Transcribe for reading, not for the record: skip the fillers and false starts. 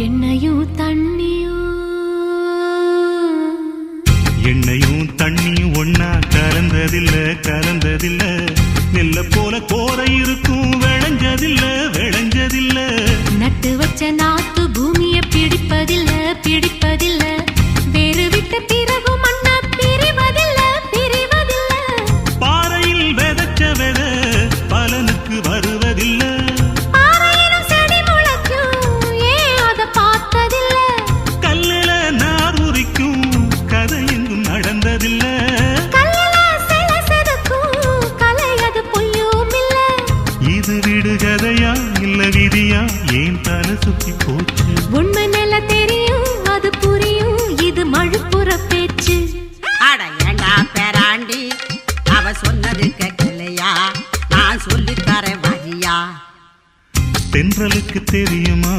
எண்ணெயும் தண்ணியும் ஒன்னா கலந்ததில்ல நெல்ல போல கோரை இருக்கும் விளைஞ்சதில்ல நட்டு வச்ச நாத்து பூமியை பிடிப்பதில்ல வேறு விட்ட பிறகு மண்ண பிரிவதில்ல பாறையில் விதைச்ச வித பலனுக்கு வருவதில்ல செடி முளைக்கும் ஏன் அதை பார்த்ததில்ல கல்லுல நார் உரிக்கும் கதை எங்கும் நடந்ததில்ல இது விடுகதையா இல்ல விதியா ஏன் தலை சுத்தி போச்சு உண்மை நல்ல தெரியும் அது புரியும் இது மழுப்புற பேச்சு அட ஏண்டா பேராண்டி அவ சொன்னது கேட்கலையா நான் சொல்லி தரேன் வரியா தென்றலுக்கு தெரியுமா